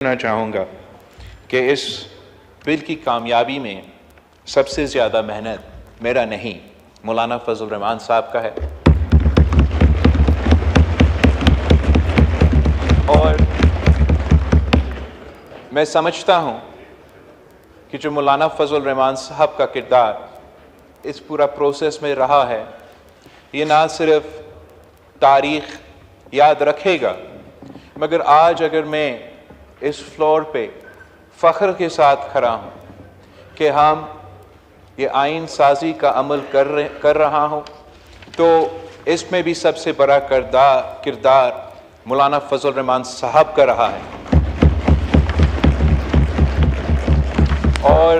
कहना चाहूँगा कि इस बिल की कामयाबी में सबसे ज़्यादा मेहनत मेरा नहीं, मौलाना फजल रहमान साहब का है। और मैं समझता हूँ कि जो मौलाना फजल रहमान साहब का किरदार इस पूरा प्रोसेस में रहा है, ये ना सिर्फ तारीख़ याद रखेगा, मगर आज अगर मैं इस फ्लोर पे फ़ख्र के साथ खड़ा हूँ कि हम ये आइन साजी का अमल कर रहा हूँ, तो इसमें भी सबसे बड़ा किरदार मौलाना फजल रहमान साहब का रहा है। और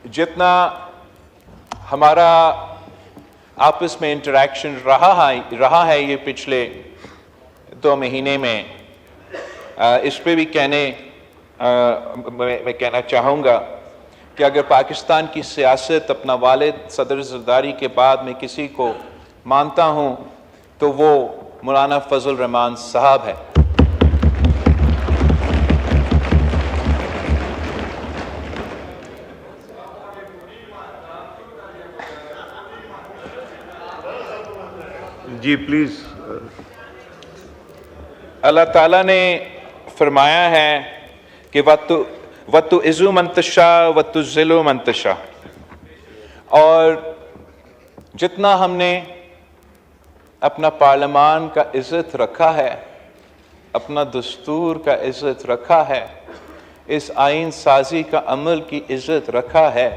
जितना हमारा आपस में इंटरेक्शन रहा है ये पिछले 2 महीने में, इस पे भी मैं कहना चाहूँगा कि अगर पाकिस्तान की सियासत अपना वालिद सदर ज़रदारी के बाद में किसी को मानता हूँ तो वो मौलाना फजल रहमान साहब है। जी प्लीज़। अल्लाह ताला ने फरमाया है कि वत्तु इज़्ज़ु मंतशा वत्तु ज़िल्लु मंतशा, और जितना हमने अपना पार्लियामान का इज़्ज़त रखा है, अपना दस्तूर का इज़्ज़त रखा है, इस आइन साजी का अमल की इज़्ज़त रखा है,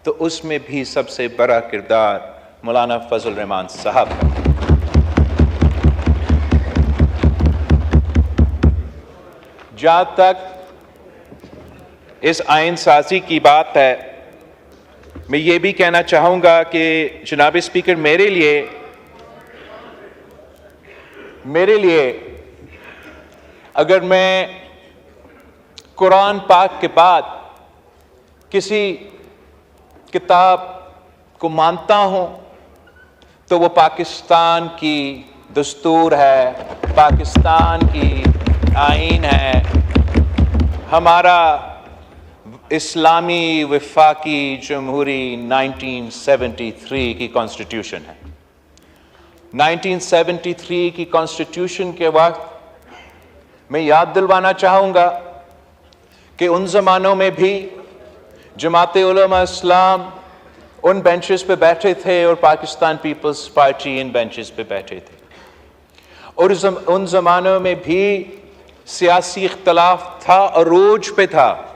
तो उसमें भी सबसे बड़ा किरदार मौलाना फजल रहमान साहब का। जहाँ तक इस आइन साजी की बात है, मैं ये भी कहना चाहूँगा कि जनाब स्पीकर, मेरे लिए अगर मैं कुरान पाक के बाद किसी किताब को मानता हूँ तो वो पाकिस्तान की दस्तूर है, पाकिस्तान की आइन है, हमारा इस्लामी वफाकी जमहूरी 1973 की कॉन्स्टिट्यूशन है। 1973 की कॉन्स्टिट्यूशन के वक्त मैं याद दिलवाना चाहूँगा कि उन ज़मानों में भी जमाते उलमा इस्लाम उन बेंचेस पे बैठे थे और पाकिस्तान पीपल्स पार्टी इन बेंचेस पे बैठे थे, और उन ज़मानों में भी सियासी इख्तलाफ था, अरूज पे था।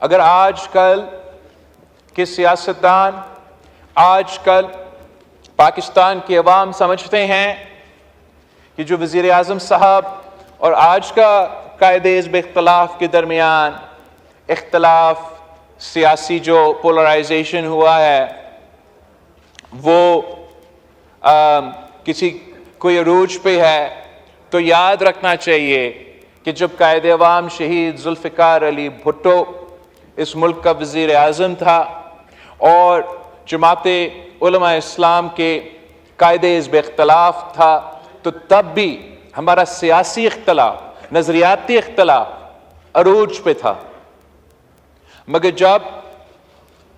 अगर आजकल के सियासतदान, आजकल पाकिस्तान की अवाम समझते हैं कि जो वज़ीर आज़म साहब और आज का कायदे हिज़्ब इख्तलाफ के दरमियान इख्तलाफ, सियासी जो पोलराइजेशन हुआ है, वो कोई अरूज पे है, तो याद रखना चाहिए कि जब कायदे अवाम शहीद जुल्फ़िकार अली भुट्टो इस मुल्क का वज़ीर आज़म था और जमाते उलमा इस्लाम के कायदे हिज़्ब इख्तलाफ था, तो तब भी हमारा सियासी इख्तलाफ, नज़रियाती इख्तलाफ अरूज पे था। मगर जब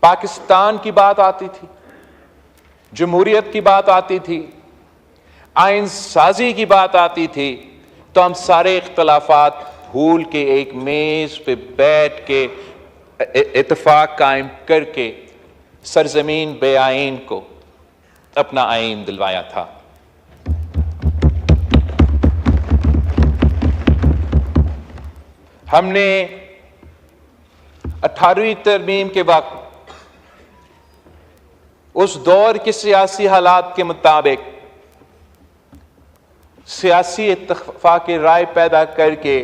पाकिस्तान की बात आती थी, जमहूरियत की बात आती थी, आइन साजी की बात आती थी, तो हम सारे इख्तलाफात भूल के एक मेज़ पे बैठ के इत्तेफाक कायम करके सरजमीन बे आइन को अपना आइन दिलवाया था। हमने 18वीं तरमीम के वक्त उस दौर के सियासी हालात के मुताबिक सियासी इत्तेफाक राय पैदा करके,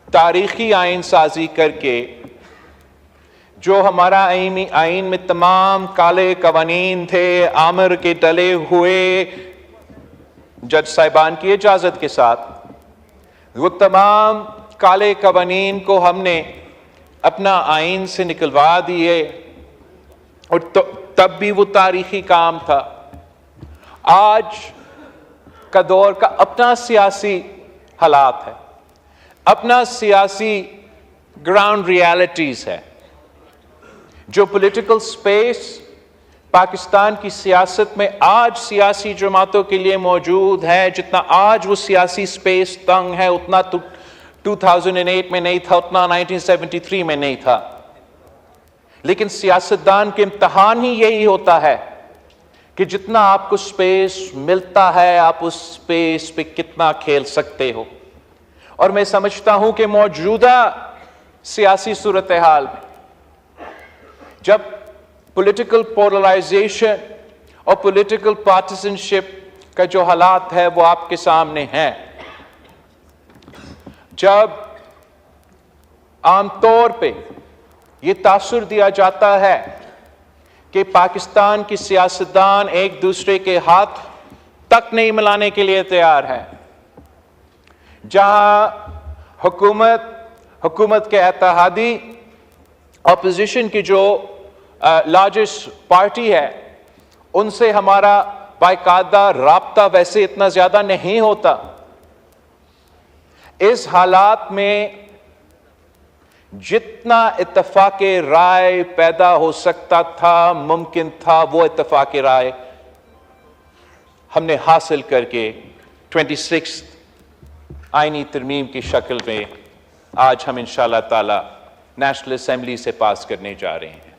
तारीखी आइन साजी करके, जो हमारा आइन में तमाम काले कवानीन थे, आमिर के डले हुए जज साहिबान की इजाज़त के साथ, वो तमाम काले कवानीन को हमने अपना आइन से निकलवा दिए, और तब भी वो तारीखी काम था। आज का दौर का अपना सियासी हालात है, अपना सियासी ग्राउंड रियलिटीज है। जो पॉलिटिकल स्पेस पाकिस्तान की सियासत में आज सियासी जमातों के लिए मौजूद है, जितना आज वो सियासी स्पेस तंग है, उतना 2008 में नहीं था, उतना 1973 में नहीं था। लेकिन सियासतदान के इम्तिहान ही यही होता है कि जितना आपको स्पेस मिलता है, आप उस स्पेस पे कितना खेल सकते हो। और मैं समझता हूं कि मौजूदा सियासी सूरत हाल में जब पॉलिटिकल पोलराइजेशन और पॉलिटिकल पार्टिसनशिप का जो हालात है वो आपके सामने हैं, जब आमतौर पे ये तासुर दिया जाता है कि पाकिस्तान की सियासतदान एक दूसरे के हाथ तक नहीं मिलाने के लिए तैयार है, जहां हुकूमत के इत्तेहादी ऑपोजिशन की जो लार्जेस्ट पार्टी है उनसे हमारा बाकायदा राब्ता वैसे इतना ज्यादा नहीं होता। इस हालात में जितना इत्तफाक राय पैदा हो सकता था, मुमकिन था, वो इत्तफाक राय हमने हासिल करके 26 आईनी तरमीम की शक्ल में आज हम इंशाअल्लाह ताला नेशनल असेंबली से पास करने जा रहे हैं।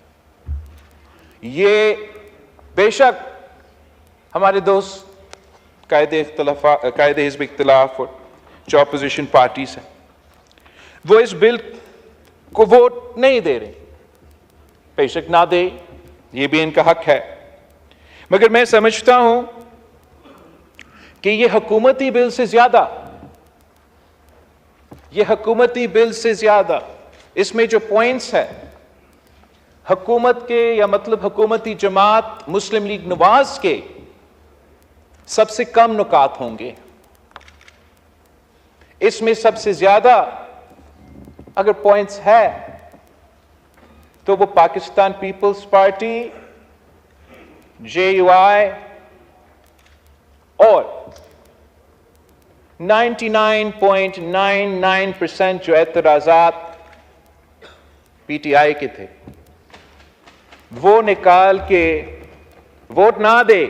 ये बेशक हमारे दोस्त कायदे हिज़्ब इख्तिलाफ और जो अपोजिशन पार्टीज हैं वो इस बिल को वोट नहीं दे रहे, बेशक ना दे, ये भी इनका हक है। मगर मैं समझता हूं कि ये हुकूमती बिल से ज्यादा इसमें जो पॉइंट्स है हुकूमत के या मतलब हुकूमती जमात मुस्लिम लीग नवाज के सबसे कम नुकात होंगे। इसमें सबसे ज्यादा अगर पॉइंट्स है तो वो पाकिस्तान पीपल्स पार्टी, JUI और 99.99% जो एतराजात PTI के थे वो निकाल के वोट ना दे।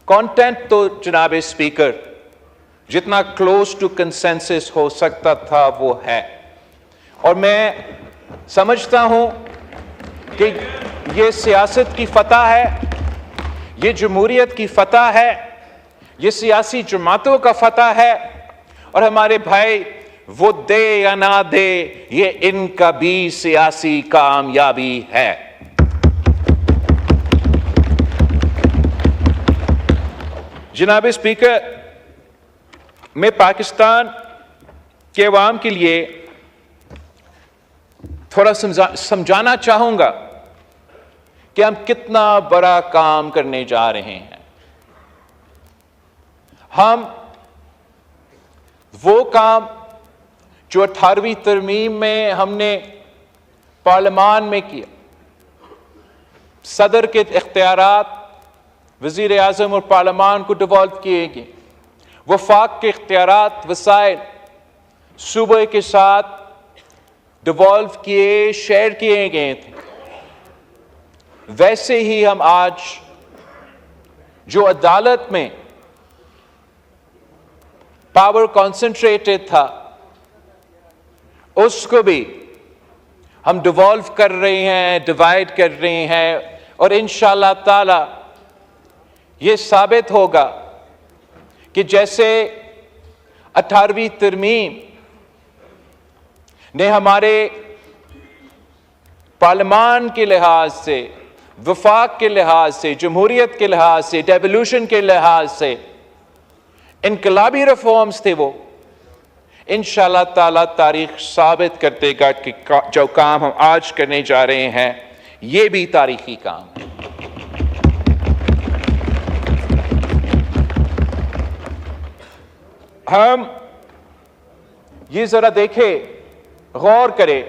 कंटेंट तो जनाब स्पीकर जितना क्लोज टू कंसेंसस हो सकता था वो है, और मैं समझता हूं कि ये सियासत की फतह है, ये जमहूरियत की फतह है, ये सियासी जमातों का फतह है, और हमारे भाई वो दे या ना दे ये इनका भी सियासी कामयाबी है। जनाब स्पीकर, मैं पाकिस्तान के अवाम के लिए थोड़ा समझाना चाहूंगा कि हम कितना बड़ा काम करने जा रहे हैं। हम वो काम जो 18वीं तरमीम में हमने पार्लियामान में किया, सदर के इख्तियारात वजीर आजम और पार्लियामान को डिवॉल्व किए गए, वफाक के इख्तियारात वसाइल सूबे के साथ डिवॉल्व किए, शेयर किए गए थे, वैसे ही हम आज जो अदालत में पावर कॉन्सेंट्रेटेड था उसको भी हम डिवॉल्व कर रहे हैं, डिवाइड कर रहे हैं, और इंशाअल्लाह ताला ये साबित होगा कि जैसे 18वीं तरमीम ने हमारे पार्लियामान के लिहाज से, वफाक के लिहाज से, जमहूरियत के लिहाज से, डेवोल्यूशन के लिहाज से इनकलाबी रिफॉर्म्स थे, वो इंशाअल्लाह ताला तारीख साबित कर देगा कि जो काम हम आज करने जा रहे हैं ये भी तारीखी काम है। हम ये जरा देखें, गौर करें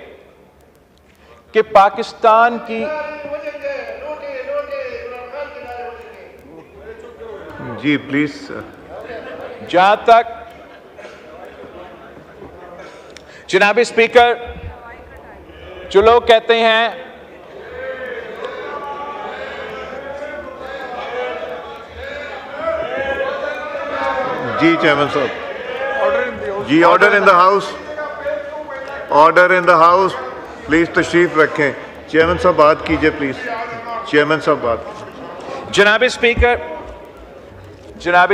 कि पाकिस्तान की जी प्लीज जहां तक जनाब स्पीकर, जो लोग कहते हैं जी चेयरमैन साहब, जी order in the house, order in the house, please तशरीफ रखें। चेयरमैन साहब बात कीजिए प्लीज, चेयरमैन साहब बात। जनाब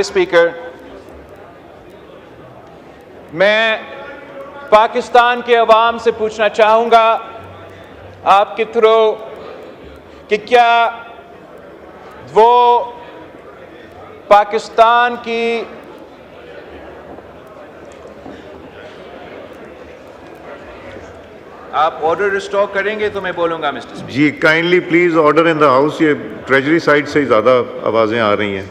स्पीकर, मैं पाकिस्तान के अवाम से पूछना चाहूंगा आपके थ्रू कि क्या वो पाकिस्तान की आप ऑर्डर रिस्टोर करेंगे तो मैं बोलूंगा mister speaker. Ji kindly please order in the house, ये ट्रेजरी साइड से ज्यादा आवाजें आ रही हैं।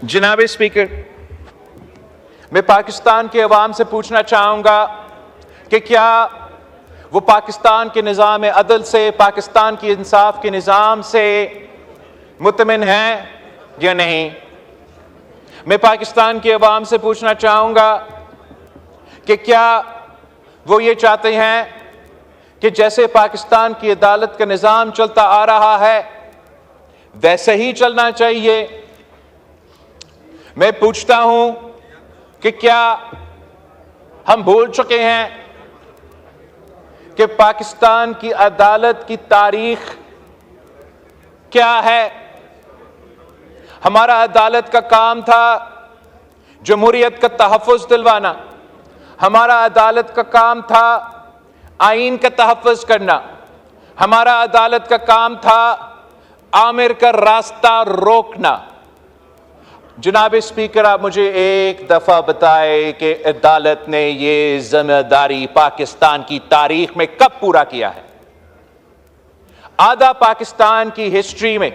जनाब स्पीकर, मैं पाकिस्तान के अवाम से पूछना चाहूंगा कि क्या वो पाकिस्तान के निज़ाम अदल से, पाकिस्तान की इंसाफ के निज़ाम से मुतमिन हैं या नहीं। मैं पाकिस्तान के अवाम से पूछना चाहूंगा कि क्या वो ये चाहते हैं कि जैसे पाकिस्तान की अदालत का निज़ाम चलता आ रहा है वैसे ही चलना चाहिए। मैं पूछता हूं कि क्या हम भूल चुके हैं कि पाकिस्तान की अदालत की तारीख क्या है। हमारा अदालत का काम था जमहूरियत का तहफ़्फ़ुज़ दिलवाना, हमारा अदालत का काम था आईन का तहफ़्फ़ुज़ करना, हमारा अदालत का काम था आमिर का रास्ता रोकना। जनाब स्पीकर, आप मुझे एक दफा बताए कि अदालत ने ये जिम्मेदारी पाकिस्तान की तारीख में कब पूरा किया है। आधा पाकिस्तान की हिस्ट्री में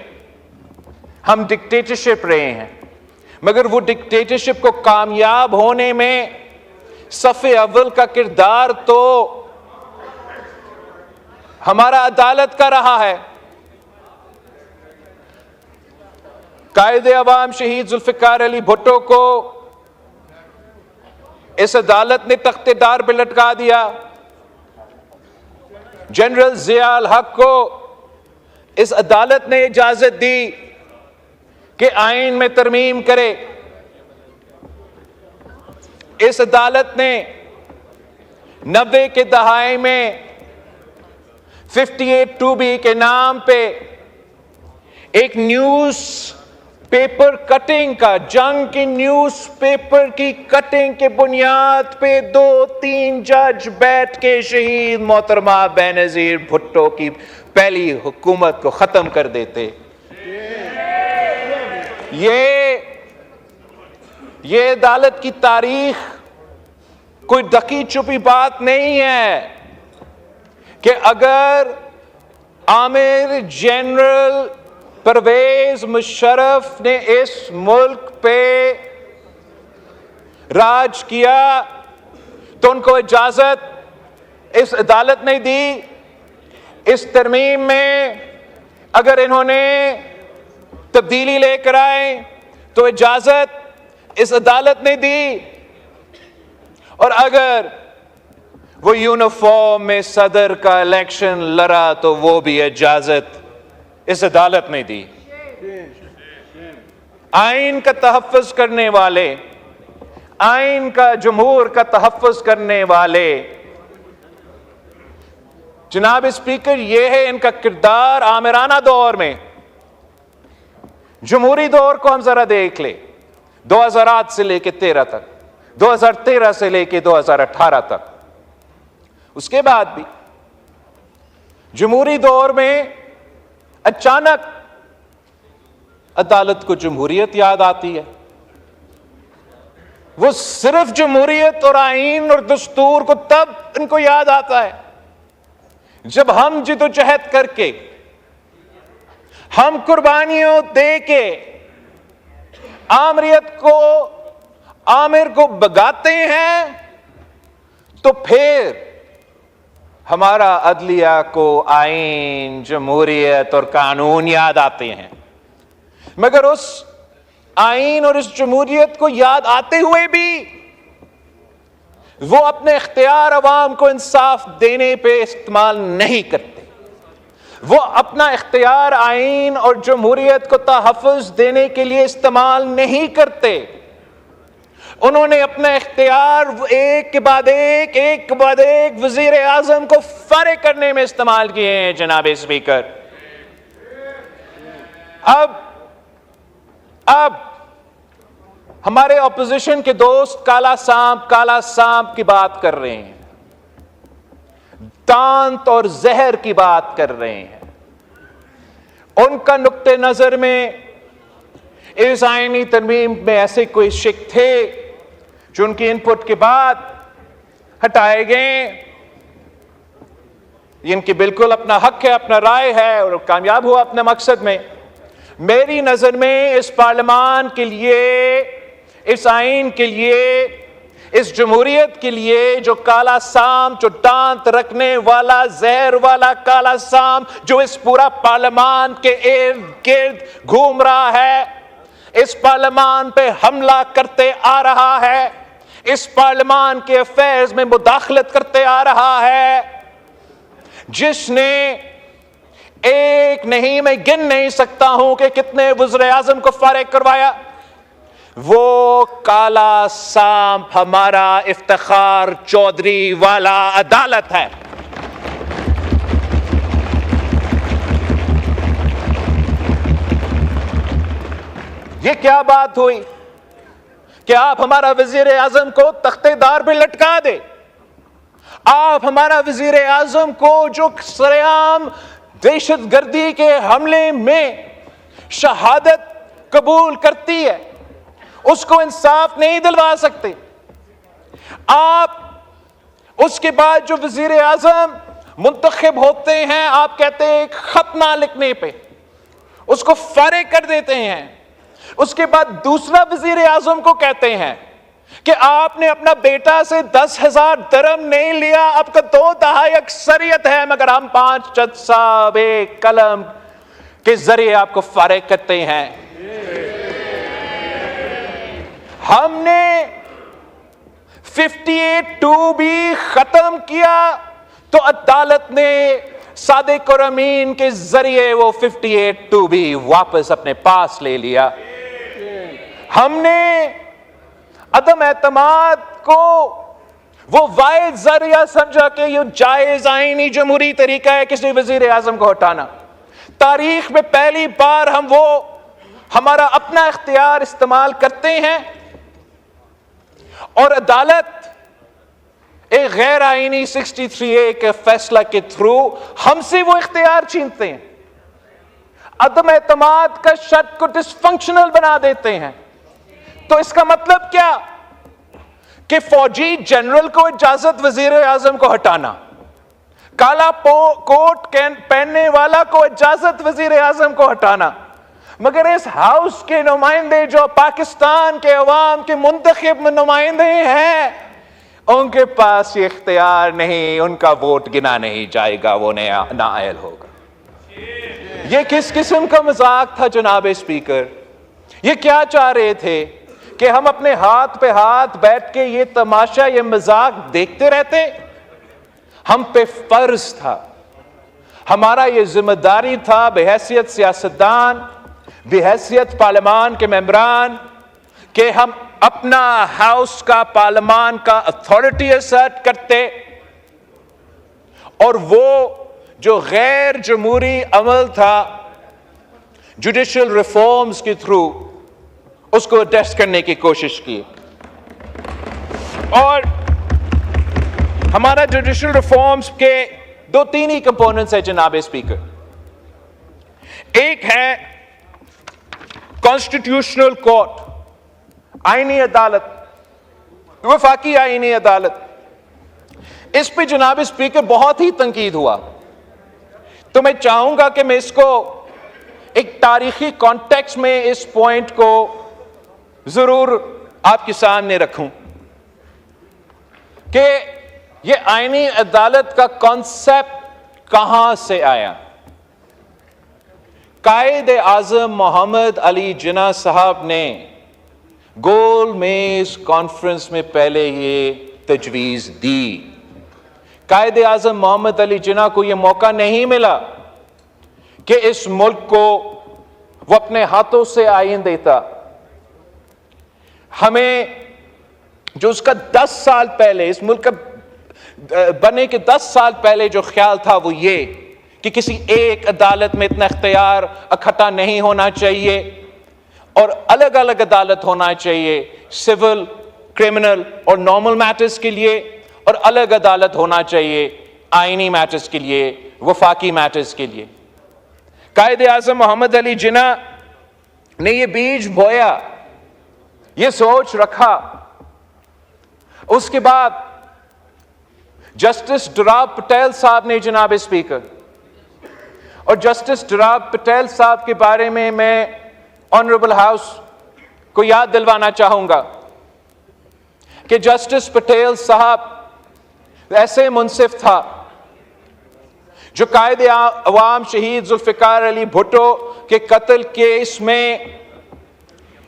हम डिक्टेटरशिप रहे हैं, मगर वो डिक्टेटरशिप को कामयाब होने में सफ़े अव्वल का किरदार तो हमारा अदालत का रहा है। कायदे अवाम शहीद जुल्फ़िकार अली भुट्टो को इस अदालत ने तख्तेदार पे लटका दिया। जनरल ज़ियाउल हक को इस अदालत ने इजाजत दी कि आईन में तरमीम करे। इस अदालत ने 90 के दहाई में 58 2B के नाम पे एक न्यूज पेपर कटिंग का, जंग की न्यूज पेपर की कटिंग के बुनियाद पे 2-3 जज बैठ के शहीद मोहतरमा बेनज़ीर भुट्टो की पहली हुकूमत को खत्म कर देते। ये अदालत की तारीख कोई ढकी छुपी बात नहीं है कि अगर आमिर जनरल परवेज मुशर्रफ ने इस मुल्क पे राज किया तो उनको इजाजत इस अदालत ने दी। इस तरमीम में अगर इन्होंने तब्दीली लेकर आए तो इजाजत इस अदालत ने दी, और अगर वो यूनिफॉर्म में सदर का इलेक्शन लड़ा तो वो भी इजाजत इस अदालत ने दी। आइन का तहफ़्फ़ुज़ करने वाले, आइन का जमहूर का तहफ़्फ़ुज़ करने वाले, जनाब स्पीकर, ये है इनका किरदार आमिराना दौर में। जमहूरी दौर को हम जरा देख ले, 2008 से लेके 13 तक, 2013 से लेके 2018 तक। उसके बाद भी जमहूरी दौर में अचानक अदालत को जमहूरियत याद आती है। वो सिर्फ जमहूरियत और आईन और दस्तूर को तब इनको याद आता है जब हम जिदोजहद करके, हम कुर्बानियों दे के आमिर को भगाते हैं, तो फिर हमारा अदलिया को आईन, जमहूरियत और कानून याद आते हैं। मगर उस आईन और इस जमहूरियत को याद आते हुए भी वो अपने इख्तियार अवाम को इंसाफ देने पे इस्तेमाल नहीं करते। वो अपना इख्तियार आईन और जमहूरियत को तहफ़्फ़ुज़ देने के लिए इस्तेमाल नहीं करते। उन्होंने अपना इख्तियार एक के बाद एक वज़ीर आज़म को फारिग करने में इस्तेमाल किए हैं जनाब स्पीकर। अब हमारे ऑपोजिशन के दोस्त काला सांप की बात कर रहे हैं, दांत और जहर की बात कर रहे हैं। उनका नुक्ते नजर में इस आईनी तरमीम में ऐसे कोई शिक थे जो उनकी इनपुट के बाद हटाए गए। इनकी बिल्कुल अपना हक है, अपना राय है और कामयाब हुआ अपने मकसद में। मेरी नजर में इस पार्लियामान के लिए, इस आईन के लिए, इस जमहूरियत के लिए जो काला सांप, जो दांत रखने वाला जहर वाला काला सांप जो इस पूरा पार्लियामान के इर्द गिर्द घूम रहा है, इस पार्लियामान पे हमला करते आ रहा है, इस पार्लियामान के अफेयर्स में मुदाखलत करते आ रहा है, जिसने एक नहीं, मैं गिन नहीं सकता हूं कि कितने वज़ीर आज़म को फारिग करवाया, वो काला सांप हमारा इफ्तिखार चौधरी वाला अदालत है। ये क्या बात हुई कि आप हमारा वज़ीर आज़म को तख्तेदार पे लटका दे? आप हमारा वज़ीर आज़म को जो सरेआम दहशतगर्दी के हमले में शहादत कबूल करती है, उसको इंसाफ नहीं दिलवा सकते। आप उसके बाद जो वज़ीर आज़म मुंतखब होते हैं, आप कहते हैं एक खत ना लिखने पे उसको फारिग कर देते हैं। उसके बाद दूसरा वज़ीर आज़म को कहते हैं कि आपने अपना बेटा से 10,000 दरम नहीं लिया, आपका 2 दहाई अक्सरियत है, मगर हम 5 जज साहब एक कलम के जरिए आपको फारिग करते हैं। हमने 58(2) भी खत्म किया तो अदालत ने सादिक और अमीन के जरिए वो 58(2) भी वापस अपने पास ले लिया। हमने अदम एतमाद को वो वाहिद जरिया समझा कि ये जायज आईनी जमहूरी तरीका है किसी वजीर आजम को हटाना। तारीख में पहली बार हम वो हमारा अपना इख्तियार इस्तेमाल करते हैं और अदालत एक गैर आईनी 63A के फैसला के थ्रू हमसे वो इख्तियार छीनते हैं, अदम एतमाद का शर्त को डिसफंक्शनल बना देते हैं। तो इसका मतलब क्या कि फौजी जनरल को इजाजत वजीर आजम को हटाना, काला कोट पहनने वाला को इजाजत वजीर आजम को हटाना, मगर इस हाउस के नुमाइंदे जो पाकिस्तान के अवाम के मुंतखब नुमाइंदे हैं उनके पास ये इख्तियार नहीं, उनका वोट गिना नहीं जाएगा, वो नाअहल होगा। ये किस किस्म का मजाक था जनाब स्पीकर? ये क्या चाह रहे थे कि हम अपने हाथ पे हाथ बैठ के ये तमाशा, ये मजाक देखते रहते? हम पे फर्ज था, हमारा ये जिम्मेदारी था बेहैसियत सियासतदान, बेहैसियत पार्लियामान के मेंबरान, कि हम अपना हाउस का, पार्लियामान का अथॉरिटी असर्ट करते और वो जो गैर जमहूरी अमल था जुडिशल रिफॉर्म्स के थ्रू उसको टेस्ट करने की कोशिश की। और हमारा जुडिशल रिफॉर्म्स के 2-3 ही कंपोनेंट्स है जनाब स्पीकर। एक है कॉन्स्टिट्यूशनल कोर्ट, आईनी अदालत, वफाकी आईनी अदालत। इस पे जनाब स्पीकर बहुत ही तंकीद हुआ, तो मैं चाहूंगा कि मैं इसको एक तारीखी कॉन्टेक्स्ट में इस पॉइंट को जरूर आपके सामने रखूं कि ये आईनी अदालत का कॉन्सेप्ट कहां से आया। कायद आजम मोहम्मद अली जिन्ना साहब ने गोल मेज कॉन्फ्रेंस में पहले ये तजवीज़ दी। कायदे आज़म मोहम्मद अली जिन्ना को यह मौका नहीं मिला कि इस मुल्क को वो अपने हाथों से आइन देता। हमें जो उसका 10 साल पहले, इस मुल्क का बनने के 10 साल पहले जो ख्याल था वो ये कि किसी एक अदालत में इतना इख्तियार इकट्ठा नहीं होना चाहिए और अलग अलग अदालत होना चाहिए, सिविल, क्रिमिनल और नॉर्मल मैटर्स के लिए, और अलग अदालत होना चाहिए आईनी मैटर्स के लिए, वफाकी मैटर्स के लिए। कायदे आज़म मोहम्मद अली जिन्ना ने यह बीज बोया, यह सोच रखा। उसके बाद जस्टिस डुराब पटेल साहब ने, जनाब स्पीकर, और जस्टिस डुराब पटेल साहब के बारे में मैं ऑनरेबल हाउस को याद दिलवाना चाहूंगा कि जस्टिस पटेल साहब ऐसे मुंसिफ था जो कायदे अवाम शहीद जुल्फिकार अली भुट्टो के कत्ल केस में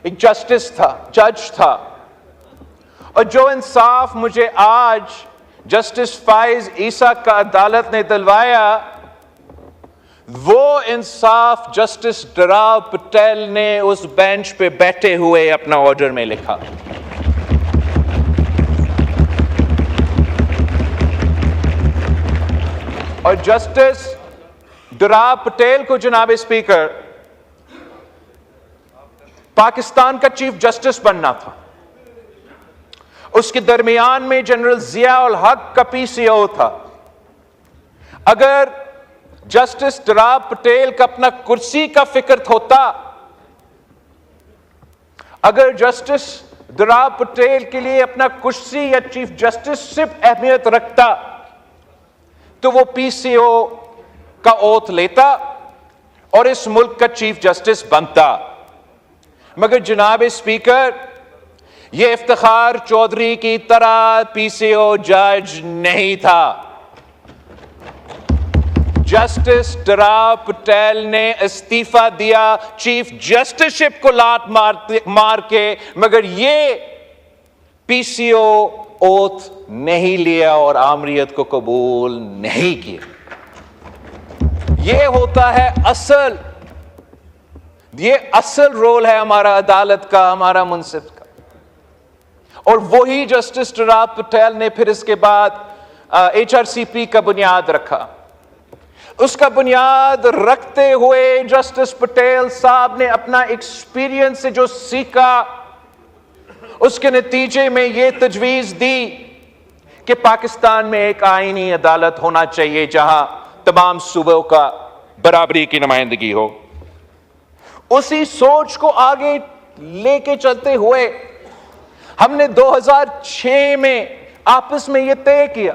एक जस्टिस था, जज था, और जो इंसाफ मुझे आज जस्टिस फाइज ईसा का अदालत ने दिलवाया, वो इंसाफ जस्टिस डुराब पटेल ने उस बेंच पे बैठे हुए अपना ऑर्डर में लिखा। और जस्टिस डुराब पटेल को, जनाब स्पीकर, पाकिस्तान का चीफ जस्टिस बनना था। उसके दरमियान में जनरल जिया उल हक का पीसीओ था। अगर जस्टिस डुराब पटेल का अपना कुर्सी का फिक्र होता, अगर जस्टिस डुराब पटेल के लिए अपना कुर्सी या चीफ जस्टिस सिर्फ अहमियत रखता, तो वो पीसीओ का ओथ लेता और इस मुल्क का चीफ जस्टिस बनता। मगर जनाब स्पीकर, ये इफ्तिखार चौधरी की तरह पीसीओ जज नहीं था। जस्टिस डुराब पटेल ने इस्तीफा दिया चीफ जस्टिसशिप को लात मार के, मगर ये पीसीओ ओथ नहीं लिया और आमरीत को कबूल नहीं किया। ये होता है असल, ये असल रोल है हमारा अदालत का, हमारा मुंसिफ का। और वही जस्टिस डुराब पटेल ने फिर इसके बाद HRCP का बुनियाद रखा। उसका बुनियाद रखते हुए जस्टिस पटेल साहब ने अपना एक्सपीरियंस से जो सीखा, उसके नतीजे में यह तजवीज दी कि पाकिस्तान में एक आईनी अदालत होना चाहिए जहां तमाम सूबों का बराबरी की नुमाइंदगी हो। उसी सोच को आगे लेके चलते हुए हमने 2006 में आपस में यह तय किया,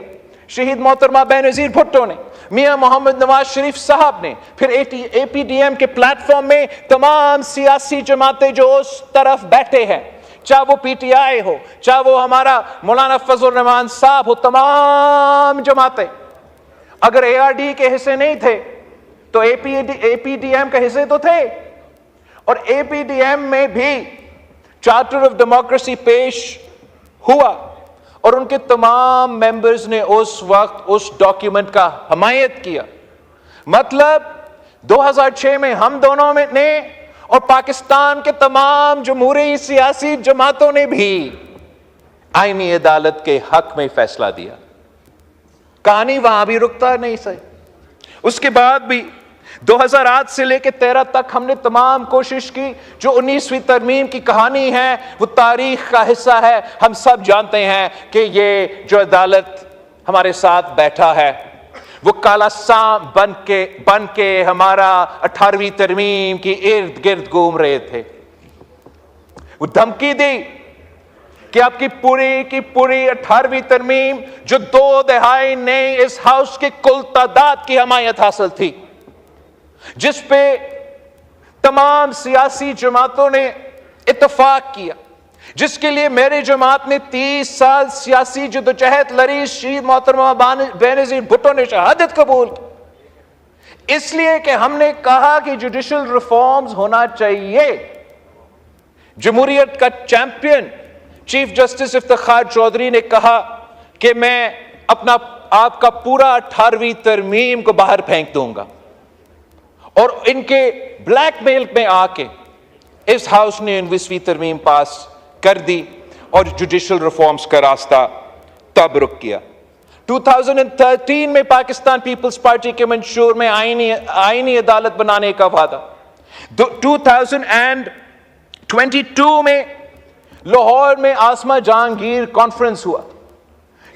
शहीद मोहतरमा बेनज़ीर भुट्टो ने, मियां मोहम्मद नवाज शरीफ साहब ने, फिर APDM के प्लेटफॉर्म में तमाम सियासी जमातें जो उस तरफ बैठे हैं, चाहे वो PTI हो, चाहे वो हमारा मौलाना फजल रहमान साहब हो, तमाम जमातें, अगर ARD के हिस्से नहीं थे तो APDM के हिस्से तो थे। और APDM में भी चार्टर ऑफ डेमोक्रेसी पेश हुआ और उनके तमाम मेंबर्स ने उस वक्त उस डॉक्यूमेंट का हमायत किया। मतलब 2006 में हम दोनों में ने और पाकिस्तान के तमाम जमहूरी सियासी जमातों ने भी आईनी अदालत के हक में फैसला दिया। कहानी वहां भी रुकता नहीं सही। उसके बाद भी 2008 से लेकर 13 तक हमने तमाम कोशिश की। जो 19वीं तरमीम की कहानी है वो तारीख का हिस्सा है। हम सब जानते हैं कि ये जो अदालत हमारे साथ बैठा है वो काला सांप बन के हमारा 18वीं तरमीम की इर्द गिर्द घूम रहे थे। वो धमकी दी कि आपकी पूरी की पूरी 18वीं तरमीम जो 2 दहाई ने इस हाउस की कुल तादाद की हमायत हासिल थी, जिस पे तमाम सियासी जमातों ने इत्तेफाक किया, जिसके लिए मेरे जमात ने 30 साल सियासी जद्दोजहद लड़ी, शहीद मोहतरमा बेनज़ीर भुट्टो ने शहादत कबूल की। इसलिए कि हमने कहा कि जुडिशल रिफॉर्म्स होना चाहिए। जमहूरियत का champion chief justice Iftikhar Chaudhry ने कहा कि मैं अपना आपका पूरा 18वीं तरमीम को बाहर फेंक दूंगा, और इनके ब्लैकमेल में आके इस हाउस ने 19वीं तरमीम पास कर दी और जुडिशल रिफॉर्म्स का रास्ता तब रुक किया। 2013 में पाकिस्तान पीपल्स पार्टी के मंशूर में आईनी अदालत बनाने का वादा, 2022 में लाहौर में आसमा जहांगीर कॉन्फ्रेंस हुआ,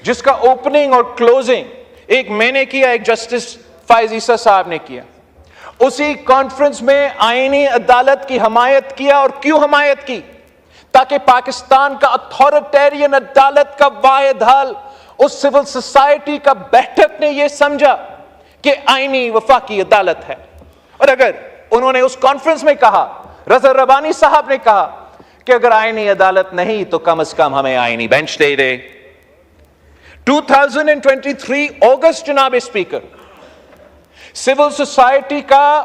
जिसका ओपनिंग और क्लोजिंग एक मैंने किया, एक जस्टिस फायज ईसा साहब ने किया। उसी कॉन्फ्रेंस में आईनी अदालत की हमायत किया, और क्यों हमायत की? ताकि पाकिस्तान का अथॉरिटेरियन अदालत का वाहिद हल उस सिविल सोसाइटी का बैठक ने यह समझा कि आईनी वफाकी अदालत है। और अगर उन्होंने उस कॉन्फ्रेंस में कहा, रजा रबानी साहब ने कहा कि अगर आईनी अदालत नहीं तो कम से कम हमें आईनी बेंच दे दे। 2023 अगस्त जनाब स्पीकर, सिविल सोसाइटी का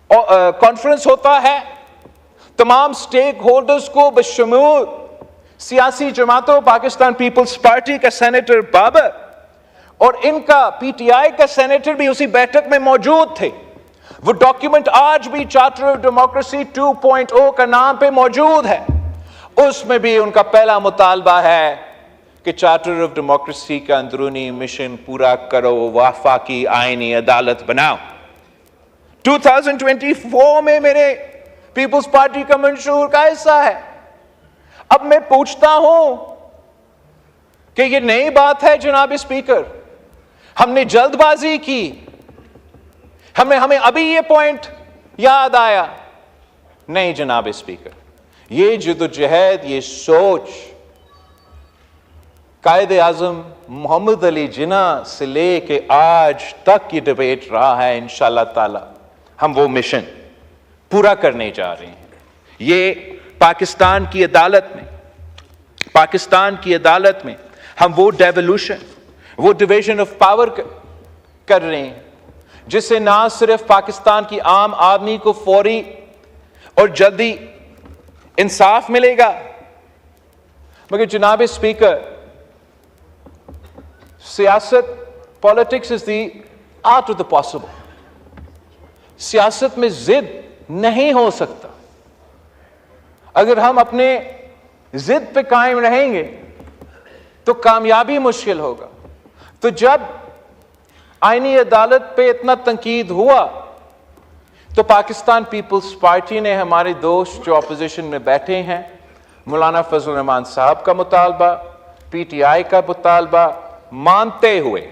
कॉन्फ्रेंस होता है, तमाम स्टेक होल्डर्स को बशमूल सियासी जमातों, पाकिस्तान पीपल्स पार्टी का सेनेटर बाबर और इनका पीटीआई का सेनेटर भी उसी बैठक में मौजूद थे। वो डॉक्यूमेंट आज भी चार्टर ऑफ डेमोक्रेसी 2.0 का नाम पे मौजूद है। उसमें भी उनका पहला मुतालबा है कि चार्टर ऑफ डेमोक्रेसी का अंदरूनी मिशन पूरा करो, वफाकी आईनी अदालत बनाओ। 2024 में मेरे पीपल्स पार्टी का मंशूर का हिस्सा है। अब मैं पूछता हूं कि यह नई बात है जनाब स्पीकर, हमने जल्दबाजी की, हमें अभी यह पॉइंट याद आया? नहीं जनाब स्पीकर, यह जद्दोजहद, यह सोच कायदे आजम मोहम्मद अली जिन्ना से लेके आज तक ये डिबेट रहा है। इंशाअल्लाह ताला हम वो मिशन पूरा करने जा रहे हैं। ये पाकिस्तान की अदालत में हम वो डेवोल्यूशन, वो डिवीजन ऑफ पावर कर रहे हैं, जिससे ना सिर्फ पाकिस्तान की आम आदमी को फौरी और जल्दी इंसाफ मिलेगा, मगर जनाब स्पीकर, सियासत, politics is the art of the possible. सियासत में जिद नहीं हो सकता। अगर हम अपने जिद पे कायम रहेंगे तो कामयाबी मुश्किल होगा। तो जब आईनी अदालत पे इतना तंकीद हुआ तो पाकिस्तान पीपल्स पार्टी ने, हमारे दोस्त जो अपोजिशन में बैठे हैं, मौलाना फजल रहमान साहब का मुतालबा, पीटीआई का मुतालबा मानते हुए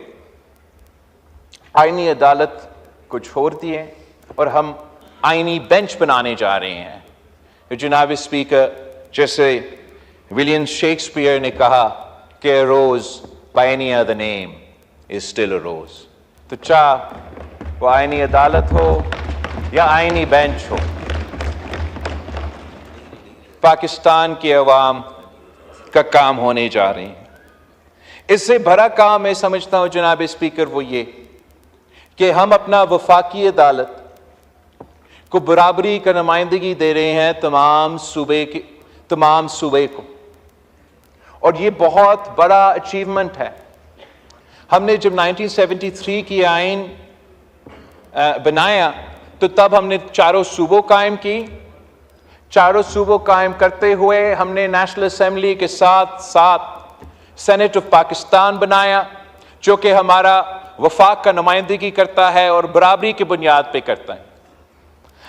आईनी अदालत को छोड़ दिए और हम आईनी बेंच बनाने जा रहे हैं। जनाब स्पीकर, जैसे विलियम शेक्सपियर ने कहा कि rose by any other name is still a rose. तो चाहे वो आईनी अदालत हो या आईनी बेंच हो, पाकिस्तान की अवाम का काम होने जा रहे हैं। इससे बड़ा काम मैं समझता हूं जनाब स्पीकर वो ये कि हम अपना वफाकी अदालत को बराबरी का नुमाइंदगी दे रहे हैं तमाम सूबे को, और ये बहुत बड़ा अचीवमेंट है। हमने जब 1973 की आइन बनाया तो तब हमने चारों सूबों कायम की। चारों सूबों कायम करते हुए हमने नेशनल असेंबली के साथ साथ सेनेट ऑफ पाकिस्तान बनाया, जो कि हमारा वफाक का नुमाइंदगी करता है और बराबरी की बुनियाद पे करता है।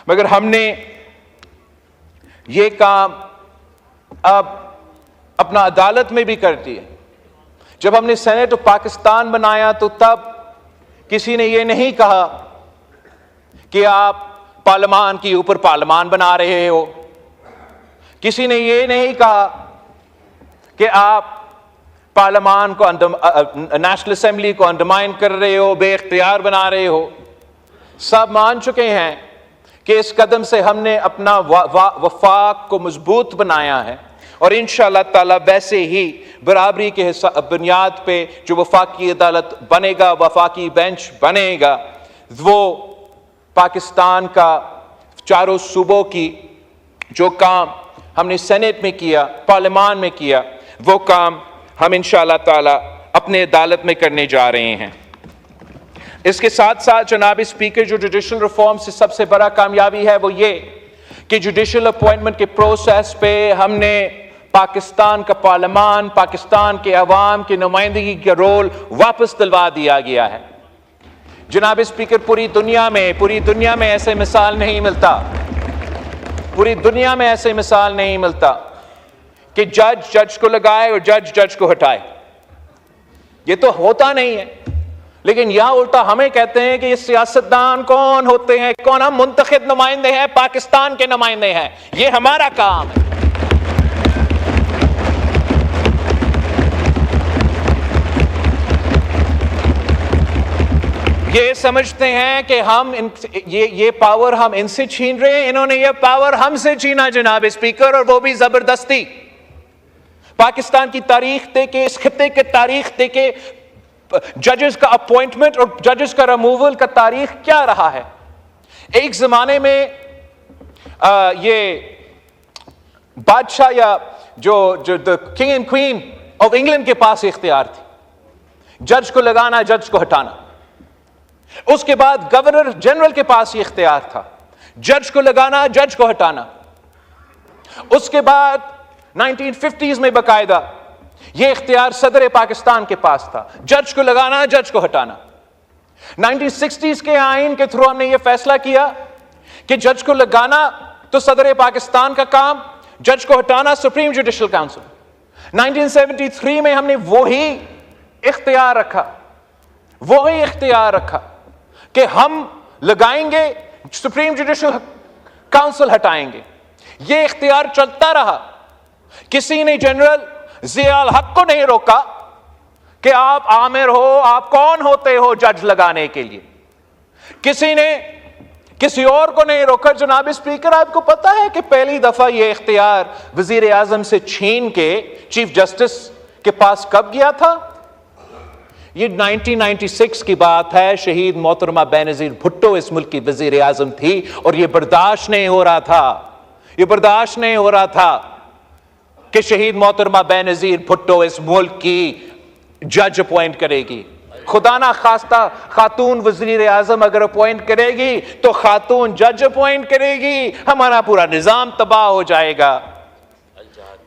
मगर हमने ये काम अब अपना अदालत में भी कर दिया। जब हमने सेनेट ऑफ पाकिस्तान बनाया तो तब किसी ने ये नहीं कहा कि आप पार्लियामान के ऊपर पार्लियामान बना रहे हो, किसी ने ये नहीं कहा कि आप पार्लियामान को, नेशनल असेंबली को अंडरमाइन कर रहे हो, बेइख्तियार बना रहे हो। सब मान चुके हैं कि इस कदम से हमने अपना वफाक को मजबूत बनाया है, और इंशाअल्लाह ताला वैसे ही बराबरी के बुनियाद पे जो वफाकी अदालत बनेगा, वफाकी बेंच बनेगा, वो पाकिस्तान का चारों सूबों की जो काम हमने सेनेट में किया, पार्लियामान में किया, वो काम हम इंशाअल्लाह ताला अपने अदालत में करने जा रहे हैं। इसके साथ साथ जनाब स्पीकर, जो जुडिशल रिफॉर्म से सबसे बड़ा कामयाबी है वो ये कि जुडिशल अपॉइंटमेंट के प्रोसेस पे हमने पाकिस्तान का पार्लियामान, पाकिस्तान के अवाम की नुमाइंदगी का रोल वापस दिलवा दिया गया है। जनाब स्पीकर, पूरी दुनिया में ऐसे मिसाल नहीं मिलता, पूरी दुनिया में ऐसे मिसाल नहीं मिलता कि जज को लगाए और जज को हटाए। ये तो होता नहीं है। लेकिन यहां उल्टा हमें कहते हैं कि ये सियासतदान कौन होते हैं, कौन? हम मुंतखब नुमाइंदे हैं, पाकिस्तान के नुमाइंदे हैं, ये हमारा काम है। ये समझते हैं कि हम ये पावर हम इनसे छीन रहे हैं, इन्होंने ये पावर हमसे छीना जनाब स्पीकर, और वो भी जबरदस्ती। पाकिस्तान की तारीख देके, इस खित्ते की तारीख देके जजेस का अपॉइंटमेंट और जजेस का रिमूवल का तारीख क्या रहा है। एक जमाने में ये बादशाह या जो the king and queen of England के पास इख्तियार थी, जज को लगाना, जज को हटाना। उसके बाद गवर्नर जनरल के पास ये इख्तियार था, जज को लगाना, जज को हटाना। उसके बाद 1950s में बकायदा ये इख्तियार सदर पाकिस्तान के पास था, जज को लगाना, जज को हटाना। 1960s के आइन के थ्रू हमने ये फैसला किया कि जज को लगाना तो सदर पाकिस्तान का काम, जज को हटाना सुप्रीम जुडिशल काउंसिल। 1973 में हमने वही इख्तियार रखा कि हम लगाएंगे, सुप्रीम जुडिशल काउंसिल हटाएंगे। ये इख्तियार चलता रहा। किसी ने जनरल ज़ियाउल हक को नहीं रोका कि आप आमिर हो, आप कौन होते हो जज लगाने के लिए। किसी ने किसी और को नहीं रोका। जनाब स्पीकर, आपको पता है कि पहली दफा यह इख्तियार वजीर आजम से छीन के चीफ जस्टिस के पास कब गया था? ये 1996 की बात है। शहीद मोहतरमा बेनज़ीर भुट्टो इस मुल्क की वजीर आजम थी और यह बर्दाश्त नहीं हो रहा था कि शहीद मोहतरमा बेनज़ीर भुट्टो इस मुल्क की जज अपॉइंट करेगी। खुदा ना खास्ता खातून वजीर आजम अगर अपॉइंट करेगी तो खातून जज अपॉइंट करेगी, हमारा पूरा निजाम तबाह हो जाएगा।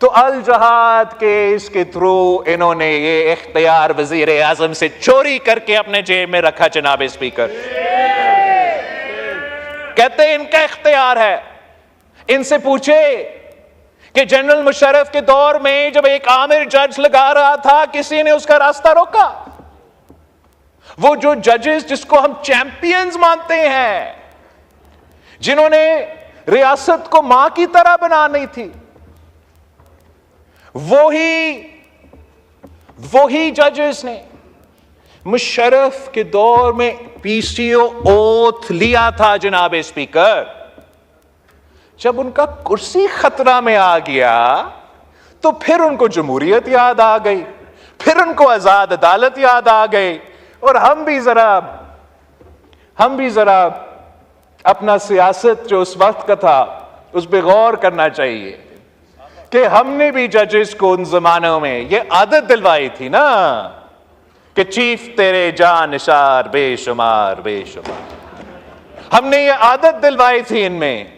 तो अल जहाद केस के थ्रू इन्होंने ये इख्तियार वजीर आजम से चोरी करके अपने जेब में रखा। जनाब स्पीकर, कहते हैं इनका इख्तियार है। इनसे पूछे कि जनरल मुशर्रफ के दौर में जब एक आमिर जज लगा रहा था, किसी ने उसका रास्ता रोका? वो जो जजेस जिसको हम चैंपियंस मानते हैं, जिन्होंने रियासत को मां की तरह बनानी थी, वही जजेस ने मुशर्रफ के दौर में पीसीओ ओथ लिया था। जनाब स्पीकर, जब उनका कुर्सी खतरा में आ गया तो फिर उनको जमहूरियत याद आ गई, फिर उनको आजाद अदालत याद आ गई। और हम भी जरा अपना सियासत जो उस वक्त का था उस पर गौर करना चाहिए कि हमने भी जजेस को उन जमानों में ये आदत दिलवाई थी ना कि चीफ तेरे जान निसार बेशुमार बेशुमार। हमने ये आदत दिलवाई थी इनमें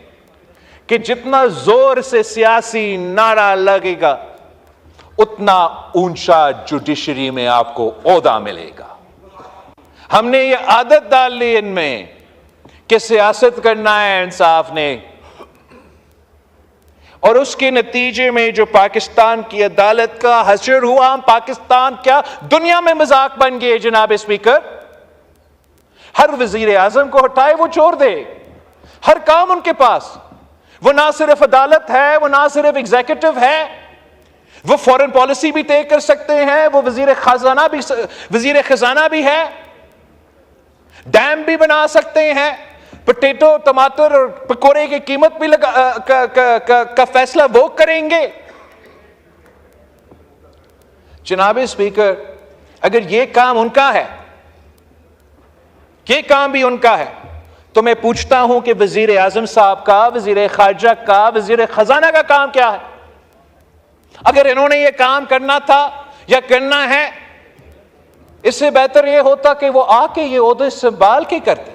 कि जितना जोर से सियासी नारा लगेगा उतना ऊंचा जुडिशरी में आपको ओहदा मिलेगा। हमने ये आदत डाल ली इनमें कि सियासत करना है इंसाफ ने, और उसके नतीजे में जो पाकिस्तान की अदालत का हश्र हुआ, पाकिस्तान क्या दुनिया में मजाक बन गए। जनाब स्पीकर, हर वजीर आजम को हटाए वो छोड़ दे, हर काम उनके पास। वो ना सिर्फ अदालत है, वो ना सिर्फ एग्जीक्यूटिव है, वो फॉरेन पॉलिसी भी तय कर सकते हैं, वो वजीर खजाना भी है, डैम भी बना सकते हैं, पोटैटो टमाटर और पकोड़े की कीमत भी का फैसला वो करेंगे। जनाब स्पीकर, अगर ये काम उनका है, ये काम भी उनका है, तो मैं पूछता हूं कि वजीर आजम साहब का, वजीर खारजा का, वजीर खजाना का काम क्या है? अगर इन्होंने ये काम करना था, या करना है, इससे बेहतर यह होता कि वो आके ये ओहदे संभाल के करते।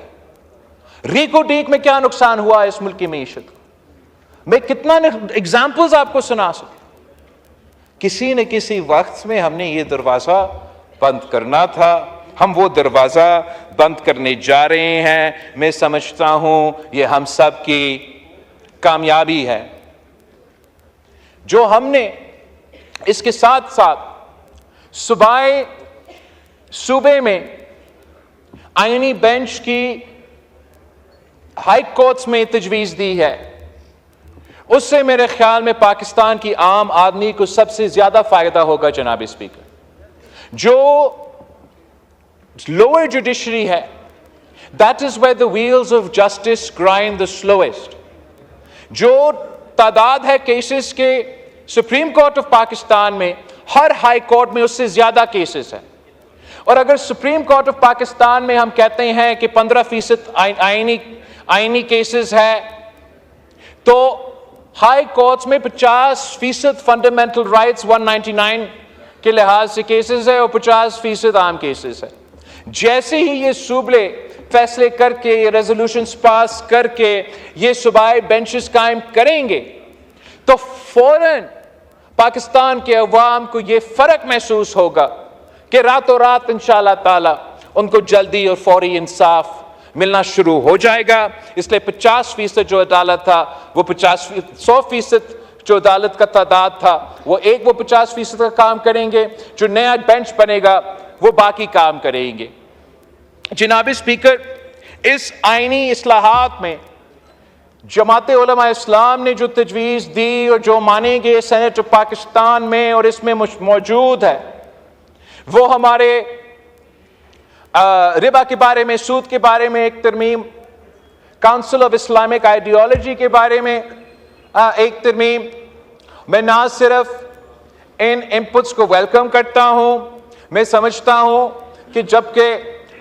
रीको डीक में क्या नुकसान हुआ इस मुल्क की मीशत को, मैं कितना एग्जाम्पल्स आपको सुना सकता। किसी न किसी वक्त में हमने ये दरवाजा बंद करना था, हम वो दरवाजा बंद करने जा रहे हैं। मैं समझता हूं ये हम सब की कामयाबी है जो हमने इसके साथ साथ सूबे में आईनी बेंच की हाई कोर्ट्स में तजवीज दी है। उससे मेरे ख्याल में पाकिस्तान की आम आदमी को सबसे ज्यादा फायदा होगा जनाब स्पीकर। जो लोअर जुडिशरी है, that is where the wheels of justice grind the slowest. जो तादाद है केसेस के सुप्रीम कोर्ट ऑफ पाकिस्तान में, हर हाई कोर्ट में उससे ज्यादा केसेस हैं। और अगर सुप्रीम कोर्ट ऑफ पाकिस्तान में हम कहते हैं कि 15% आईनी केसेस है, तो हाई कोर्ट्स में 50% फंडामेंटल राइट्स 199 के लिहाज से केसेस है और 50% आम केसेस है। जैसे ही ये सूबे फैसले करके, ये रेजोल्यूशंस पास करके ये सूबाई बेंचेस कायम करेंगे, तो फौरन पाकिस्तान के अवाम को ये फर्क महसूस होगा कि रातों रात इंशाअल्लाह ताला उनको जल्दी और फौरी इंसाफ मिलना शुरू हो जाएगा। इसलिए 50% जो अदालत था वो 100% जो अदालत का तादाद था वो 50% का काम करेंगे। जो नया बेंच बनेगा वो बाकी काम करेंगे। जनाब स्पीकर, इस आईनी इस्लाहात में जमाते उलमा इस्लाम ने जो तजवीज़ दी और जो मानेंगे सेनेट ऑफ पाकिस्तान में और इसमें मौजूद है, वो हमारे रिबा के बारे में, सूद के बारे में एक तरमीम, काउंसिल ऑफ इस्लामिक आइडियोलॉजी के बारे में एक तरमीम। मैं ना सिर्फ इन इनपुट्स को वेलकम करता हूं, मैं समझता हूं कि जबकि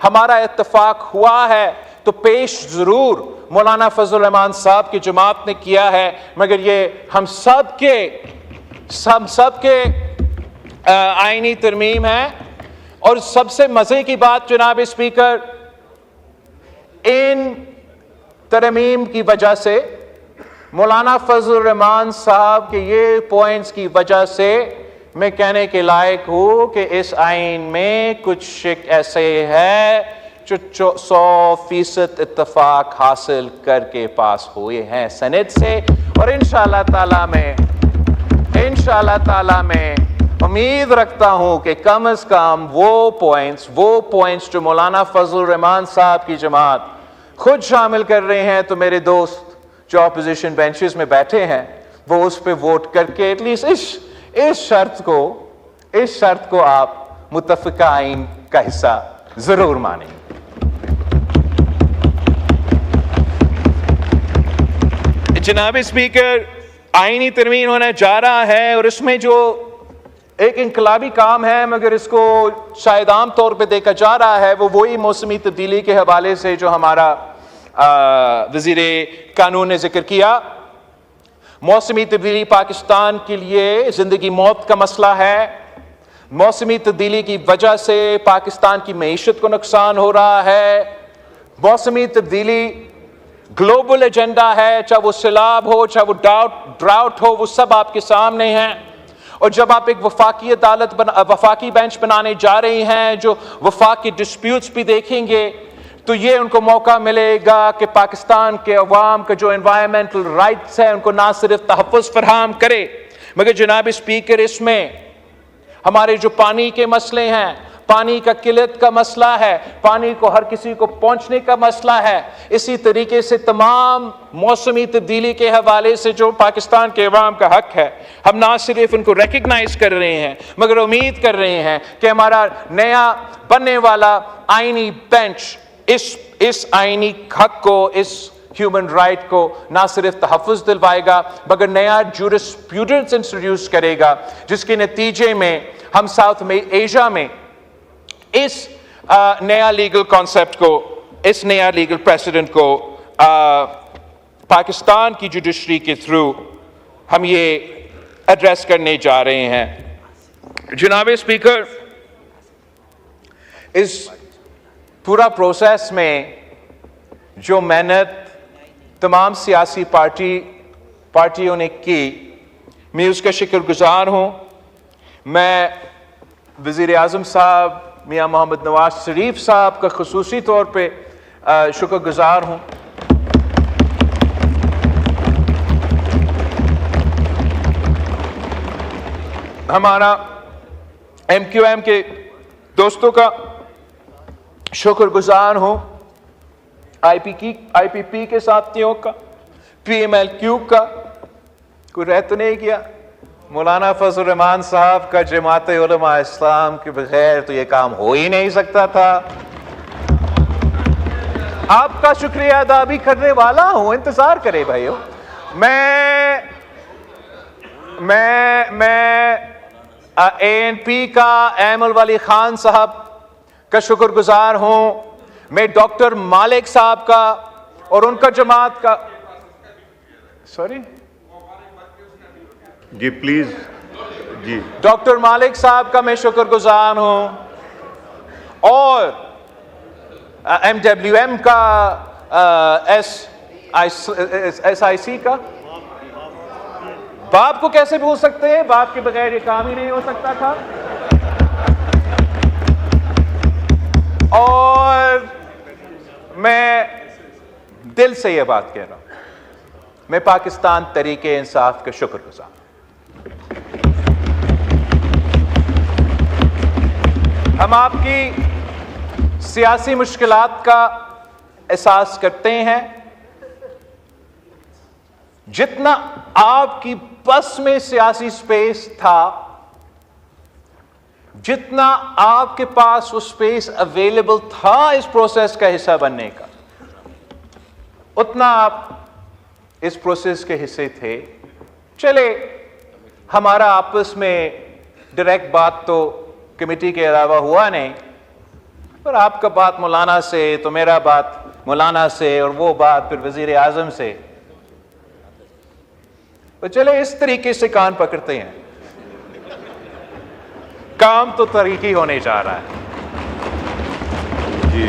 हमारा इत्तेफाक हुआ है तो पेश जरूर मौलाना फजल रहमान साहब की जमात ने किया है, मगर ये हम सब के आईनी तरमीम है। और सबसे मजे की बात जनाब स्पीकर, इन तरमीम की वजह से, मौलाना फजल रहमान साहब के ये पॉइंट्स की वजह से मैं कहने के लायक हूं कि इस आइन में कुछ ऐसे है जो 100% इत्तेफाक हासिल करके पास हुए हैं सेनेट से। और इंशाअल्लाह ताला में उम्मीद रखता हूं कि कम से कम वो पॉइंट्स जो मौलाना फजल रहमान साहब की जमात खुद शामिल कर रहे हैं, तो मेरे दोस्त जो अपोजिशन बेंचेस में बैठे हैं वो उस पर वोट करके एटलीस्ट इस शर्त को आप मुत्तफ़िका आइन का हिस्सा जरूर मानेंगे। जनाब स्पीकर, आईनी तरमीम होने जा रहा है और इसमें जो एक इनकलाबी काम है, मगर इसको शायद आम तौर पे देखा जा रहा है, वो वही मौसमी तब्दीली के हवाले से जो हमारा वज़ीर कानून ने जिक्र किया। मौसमी तब्दीली पाकिस्तान के लिए जिंदगी मौत का मसला है। मौसमी तब्दीली की वजह से पाकिस्तान की मईशत को नुकसान हो रहा है। मौसमी तब्दीली ग्लोबल एजेंडा है, चाहे वो सैलाब हो, चाहे वो ड्राउट हो, वो सब आपके सामने हैं। और जब आप एक वफाकी बेंच बनाने जा रहे हैं जो वफाकी डिस्प्यूट्स भी देखेंगे, तो ये उनको मौका मिलेगा कि पाकिस्तान के अवाम का जो एनवायरमेंटल राइट्स है उनको ना सिर्फ तहफ़्फ़ुज़ फराहम करे, मगर जनाब स्पीकर, इसमें हमारे जो पानी के मसले हैं, पानी का किल्लत का मसला है, पानी को हर किसी को पहुंचने का मसला है, इसी तरीके से तमाम मौसमी तब्दीली के हवाले से जो पाकिस्तान के अवाम का हक है, हम ना सिर्फ उनको रिकग्नाइज कर रहे हैं मगर उम्मीद कर रहे हैं कि हमारा नया बनने वाला आईनी बेंच इस आईनी हक को, इस ह्यूमन राइट को ना सिर्फ तहफ़्फ़ुज़ दिलवाएगा मगर नया जूरिस्प्रूडेंस इंट्रोड्यूस करेगा, जिसके नतीजे में हम साउथ में एशिया में इस नया लीगल कॉन्सेप्ट को, इस नया लीगल प्रेसिडेंट को पाकिस्तान की जुडिशरी के थ्रू हम ये एड्रेस करने जा रहे हैं। जनाब स्पीकर, इस पूरा प्रोसेस में जो मेहनत तमाम सियासी पार्टियों ने की, मैं उसका शुक्रगुजार हूँ। मैं वज़ीर आज़म साहब मियाँ मोहम्मद नवाज शरीफ साहब का ख़ुसूसी तौर पे शुक्रगुजार हूँ। हमारा MQM के दोस्तों का शुक्रगुजार हूँ, IPP के साथियों का, PMLQ का। कोई रह तो नहीं किया? मौलाना फजल रहमान साहब का जमात उलमा इस्लाम के बगैर तो ये काम हो ही नहीं सकता था। आपका शुक्रिया अदा भी करने वाला हूं, इंतजार करें भाइयों। मैं ANP का एमल वाली खान साहब का शुक्रगुजार हूं। मैं डॉक्टर मालिक साहब का और उनका जमात का, sorry ji please ji, doctor Malik साहब का मैं शुक्रगुजार हूं, और MWM का SIC का। बाप को कैसे भूल सकते हैं? बाप के बगैर ये काम ही नहीं हो सकता था। और मैं दिल से ये बात कह रहा हूं, मैं पाकिस्तान तरीके इंसाफ का शुक्रगुजार। हम आपकी सियासी मुश्किलात का एहसास करते हैं। जितना आपकी बस में सियासी स्पेस था, जितना आपके पास वो स्पेस अवेलेबल था इस प्रोसेस का हिस्सा बनने का, उतना आप इस प्रोसेस के हिस्से थे। चले, हमारा आपस में डायरेक्ट बात तो कमेटी के अलावा हुआ नहीं, पर आपका बात मौलाना से, तो मेरा बात मौलाना से, और वो बात फिर वजीर आजम से। तो चले इस तरीके से कान पकड़ते हैं। काम तो तरीकी होने जा रहा है जी।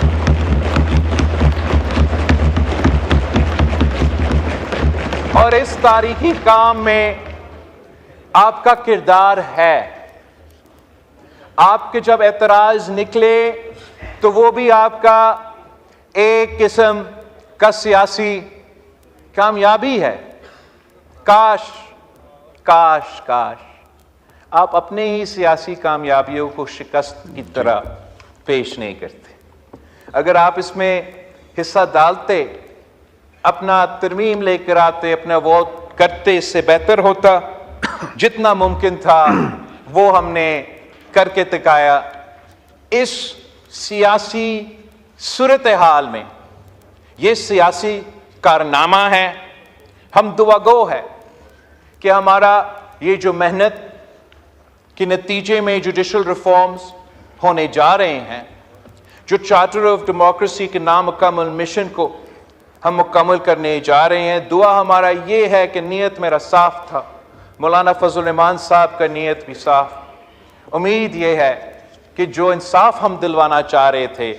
और इस तारीखी काम में आपका किरदार है। आपके जब एतराज निकले तो वो भी आपका एक किस्म का सियासी कामयाबी है। काश काश काश आप अपने ही सियासी कामयाबियों को शिकस्त की तरह पेश नहीं करते। अगर आप इसमें हिस्सा डालते, अपना तरमीम लेकर आते, अपना वोट करते, इससे बेहतर होता। जितना मुमकिन था वो हमने करके दिखाया। इस सियासी सूरत हाल में ये सियासी कारनामा है। हम दुआगो है कि हमारा ये जो मेहनत के नतीजे में जुडिशल रिफॉर्म्स होने जा रहे हैं, जो चार्टर ऑफ डेमोक्रेसी के नामुकम्मल मिशन को हम मुकम्मल करने जा रहे हैं, दुआ हमारा ये है कि नीयत मेरा साफ था, मौलाना फजल रहमान साहब का नीयत भी साफ। उम्मीद ये है कि जो इंसाफ हम दिलवाना चाह रहे थे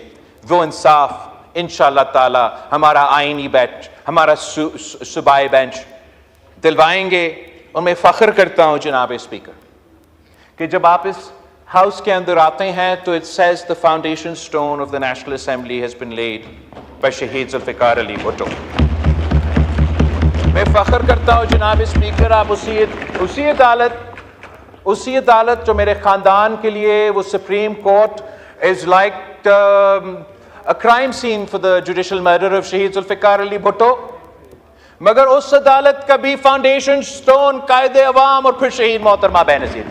वो इंसाफ इंशाअल्लाह ताला हमारा आईनी बेंच, हमारा सूबाई बेंच दिलवाएंगे। और मैं फ़ख्र करता हूँ जनाब स्पीकर कि जब आप इस हाउस के अंदर आते हैं तो it says the foundation stone of the national assembly has been laid by Shaheed Zulfikar Ali Bhutto. मैं फ़ख्र करता हूँ जनाब स्पीकर, आप उसी अदालत जो मेरे ख़ानदान के लिए वो supreme court is like a crime scene for the judicial murder of Shaheed Zulfikar Ali Bhutto, मगर उस अदालत का भी फाउंडेशन स्टोन कायदे अवाम और फिर शहीद मोहतरमा बेनज़ीर।